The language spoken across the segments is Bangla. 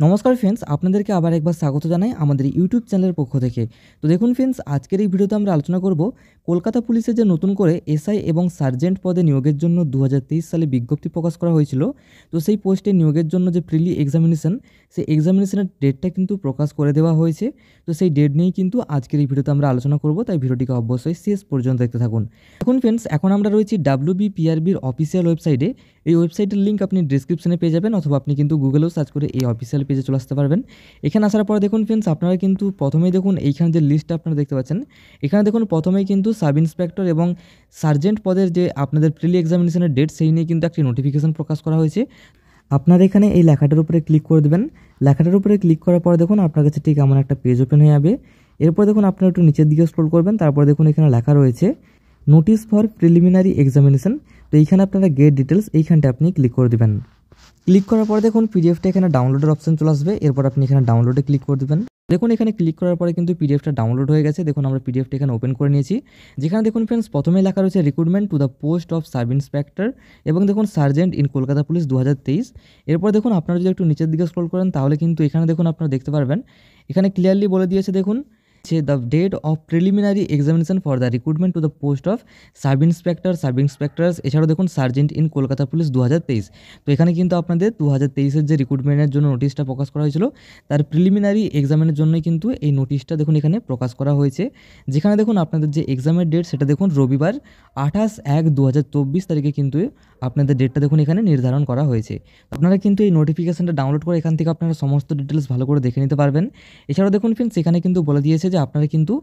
নমস্কার ফ্রেন্ডস, আপনাদেরকে আবার একবার স্বাগত জানাই আমাদের ইউটিউব চ্যানেলের পক্ষ থেকে। তো দেখুন ফ্রেন্ডস, আজকের এই ভিডিওতে আমরা আলোচনা করব কলকাতা পুলিশে যে নতুন করে এসআই এবং সার্জেন্ট পদে নিয়োগের জন্য 2023 সালে বিজ্ঞপ্তি প্রকাশ করা হয়েছিল। তো সেই পোস্টে নিয়োগের জন্য যে প্রিলি এক্সামিনেশন, সেই এক্সামিনেশনের ডেটটা কিন্তু প্রকাশ করে দেওয়া হয়েছে। তো সেই ডেট নিয়েই কিন্তু আজকের এই ভিডিওতে আমরা আলোচনা করব, তাই ভিডিওটিকে অবশ্যই শেষ পর্যন্ত দেখতে থাকুন। দেখুন ফ্রেন্ডস, এখন আমরা রয়েছি WBPRBর অফিসিয়াল ওয়েবসাইটে। এই ওয়েবসাইটের লিঙ্ক আপনি ডিসক্রিপশনে পেয়ে যাবেন, অথবা আপনি কিন্তু গুগলেও সার্চ করে এই অফিসিয়াল পেজে চলে আসতে পারবেন। এখানে আসার পরে দেখুন ফ্রেন্ডস, আপনারা কিন্তু প্রথমেই দেখুন এইখানে যে লিস্টটা আপনারা দেখতে পাচ্ছেন, এখানে দেখুন প্রথমেই কিন্তু সাব ইন্সপেক্টর এবং সার্জেন্ট পদের যে আপনাদের প্রিলি এক্সামিনেশনের ডেট, সেই নিয়ে কিন্তু একটি নোটিফিকেশন প্রকাশ করা হয়েছে। আপনারা এখানে এই লেখাটার উপরে ক্লিক করে দেবেন। লেখাটার উপরে ক্লিক করার পরে দেখুন আপনার কাছে ঠিক এমন একটা পেজ ওপেন হয়ে যাবে। এরপর দেখুন আপনারা একটু নিচের দিকে স্ক্রল করবেন, তারপর দেখুন এখানে লেখা রয়েছে নোটিশ ফর প্রিলিমিনারি এক্সামিনেশন। তো এইখানে আপনারা গেট ডিটেলস, এইখানটা আপনি ক্লিক করে দেবেন। ক্লিক করার পরে দেখুন পিডিএফটা এখানে ডাউনলোডের অপশন চলে আসবে। এরপর আপনি এখানে ডাউনলোডে ক্লিক করে দেবেন। দেখুন এখানে ক্লিক করার পরে কিন্তু পিডিএফটা ডাউনলোড হয়ে গেছে। দেখুন আমরা পিডিএফটা এখানে ওপেন করে নিয়েছি। যেখানে দেখুন ফ্রেন্ডস, প্রথমে লেখা রয়েছে recruitment to the post of sub inspector এবং দেখুন সার্জেন্ট ইন কলকাতা পুলিশ 2023। এরপর দেখুন আপনারা যদি একটু নিচের দিকে স্ক্রল করেন, তাহলে কিন্তু এখানে দেখুন আপনারা দেখতে পারবেন, এখানে ক্লিয়ারলি বলে দিয়েছে দেখুন the date of preliminary examination for the recruitment to the post of sub inspector, sub inspectors, এছাড়াও দেখুন সার্জেন্ট ইন কলকাতা পুলিশ 2023। তো এখানে কিন্তু আপনাদের 2023-এর যে রিক্রুটমেন্টের জন্য নোটিশটা প্রকাশ করা হয়েছিল, তার প্রিলিমিনারি এক্সামের জন্যই কিন্তু এই নোটিশটা দেখুন এখানে প্রকাশ করা হয়েছে। যেখানে দেখুন আপনাদের যে এক্সামের ডেট, সেটা দেখুন রবিবার 28/1/2024 তারিখে কিন্তু আপনাদের ডেটটা দেখুন এখানে নির্ধারণ করা হয়েছে। আপনারা কিন্তু এই নোটিফিকেশনটা ডাউনলোড করে এখান থেকে আপনারা সমস্ত ডিটেলস ভালো করে দেখে নিতে পারবেন। এছাড়াও দেখুন ফ্রেন্ডস, সেখানে কিন্তু বলে দিয়েছে যে আপনারা কিন্তু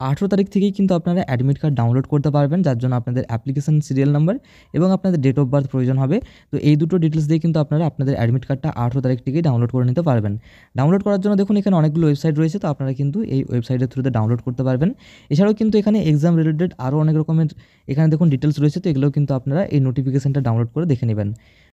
18 তারিখ থেকেই কিন্তু আপনারা অ্যাডমিট কার্ড ডাউনলোড করতে পারবেন, যার জন্য আপনাদের অ্যাপ্লিকেশন সিরিয়াল নাম্বার এবং আপনাদের ডেট অফ বার্থ প্রয়োজন হবে। তো এই দুটো ডিটেলস দিয়ে কিন্তু আপনারা আপনাদের অ্যাডমিট কার্ডটা 18 তারিখ থেকেই ডাউনলোড করে নিতে পারবেন। ডাউনলোড করার জন্য দেখুন এখানে অনেকগুলো ওয়েবসাইট রয়েছে, তো আপনারা কিন্তু এই ওয়েবসাইটের থ্রুতে ডাউনলোড করতে পারবেন। এছাড়াও কিন্তু এখানে এক্সাম রিলেটেড আরও অনেক রকমের এখানে দেখুন ডিটেলস রয়েছে, তো এগুলোও কিন্তু আপনারা এই নোটিফিকেশনটা ডাউনলোড করে দেখে নেবেন।